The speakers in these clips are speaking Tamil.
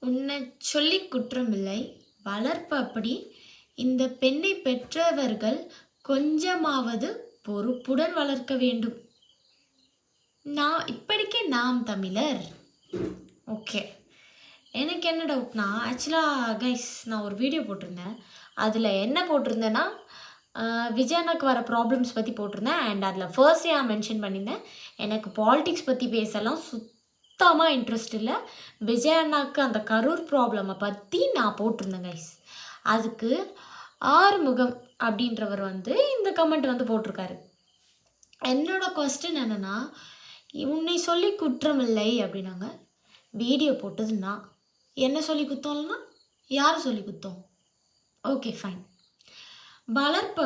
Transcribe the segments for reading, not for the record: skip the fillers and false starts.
உன்னச் சொல்லிக் குற்றமில்லை வளர்ப்பு அப்படி. இந்த பெண்ணை பெற்றவர்கள் கொஞ்சமாவது பொறுப்புடன் வளர்க்க வேண்டும். இப்படிக்கே நாம் தமிழர். ஓகே, எனக்கு என்ன டவுட்னா, ஆக்சுவலாக கைஸ் நான் ஒரு வீடியோ போட்டிருந்தேன். அதில் என்ன போட்டிருந்தேன்னா, விஜயண்ணாக்கு வர ப்ராப்ளம்ஸ் பற்றி போட்டிருந்தேன். அண்ட் அதில் ஃபர்ஸ்ட் நான் மென்ஷன் பண்ணியிருந்தேன், எனக்கு பாலிடிக்ஸ் பற்றி பேசலாம் சுத்தமாக இன்ட்ரெஸ்ட் இல்லை. விஜயண்ணாக்கு அந்த கரூர் ப்ராப்ளமை பற்றி நான் போட்டிருந்தேன் கைஸ். அதுக்கு ஆறுமுகம் அப்படின்றவர் இந்த கமெண்ட் போட்டிருக்காரு. என்னோட கொஸ்டின் என்னென்னா, உன்னை சொல்லி குற்றமில்லை அப்படின்னாங்க. வீடியோ போட்டது நான். என்ன சொல்லி குத்தோம்னா யாரை சொல்லி குத்தோம்? Okay fine. வளர்ப்பு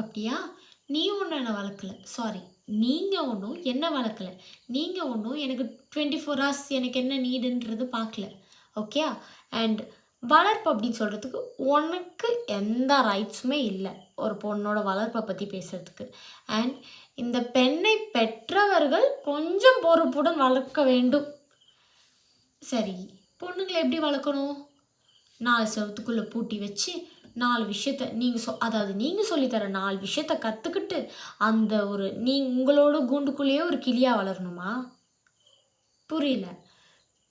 அப்படியா? நீ ஒன்றும் என்னை வளர்க்கலை. சாரி, நீங்கள் ஒன்றும் என்னை வளர்க்கலை. நீங்கள் ஒன்றும் எனக்கு 24 hours எனக்கு என்ன நீடுன்றது பார்க்கல. ஓகே. அண்ட் வளர்ப்பு அப்படின்னு சொல்கிறதுக்கு உனக்கு எந்த ரைட்ஸுமே இல்லை ஒரு பொண்ணோட வளர்ப்பை பற்றி பேசுகிறதுக்கு. அண்ட் இந்த பெண்ணை பெற்றவர்கள் கொஞ்சம் பொறுப்புடன் வளர்க்க வேண்டும். சரி, பொண்ணுங்களை எப்படி வளர்க்கணும்? 4 செவத்துக்குள்ளே பூட்டி வச்சு 4 விஷயத்த நீங்கள் சொல்லித்தர 4 விஷயத்த கற்றுக்கிட்டு அந்த உங்களோட கூண்டுக்குள்ளேயே ஒரு கிளியாக வளரணுமா? புரியல.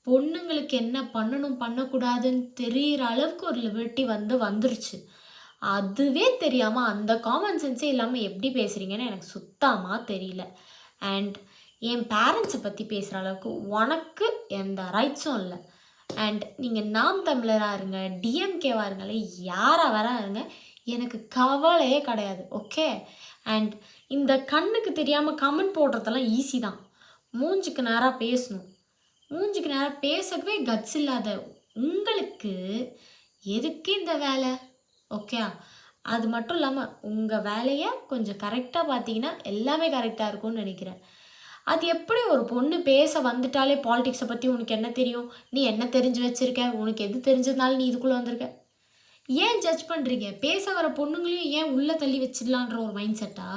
பொண்ணுங்களுக்கு என்ன பண்ணணும் பண்ணக்கூடாதுன்னு தெரிகிற அளவுக்கு ஒரு லிபர்ட்டி வந்துருச்சு. அதுவே தெரியாமல் அந்த காமன் சென்ஸே இல்லாமல் எப்படி பேசுகிறீங்கன்னு எனக்கு சுத்தமாக தெரியல. அண்ட் என் பேரண்ட்ஸை பற்றி பேசுகிற அளவுக்கு உனக்கு எந்த ரைட்ஸும் இல்லை. அண்ட் நீங்கள் நாம் தமிழராக இருங்க, டிஎம்கேவாக இருங்களே, யாராக வேற இருங்க, எனக்கு கவலையே கிடையாது. ஓகே. அண்ட் இந்த கண்ணுக்கு தெரியாமல் கமெண்ட் போடுறதெல்லாம் ஈஸி தான். மூஞ்சிக்கு நேராக பேசணும். மூஞ்சிக்கு நேராக பேசவே கட்ஸ் இல்லாத உங்களுக்கு எதுக்கு இந்த வேலை? ஓகே. அது மட்டும் இல்லாமல் உங்கள் வேலையை கொஞ்சம் கரெக்டாக பார்த்தீங்கன்னா எல்லாமே கரெக்டாக இருக்கும்னு நினைக்கிறேன். அது எப்படி ஒரு பொண்ணு பேச வந்துட்டாலே பாலிடிக்ஸை பற்றி உனக்கு என்ன தெரியும், நீ என்ன தெரிஞ்சு வச்சுருக்க, உனக்கு எது தெரிஞ்சதுனால நீ இதுக்குள்ளே வந்திருக்க, ஏன் ஜட்ஜ் பண்ணுறீங்க? பேச வர பொண்ணுங்களையும் ஏன் உள்ளே தள்ளி வச்சிடலான்ற ஒரு மைண்ட் செட்டா?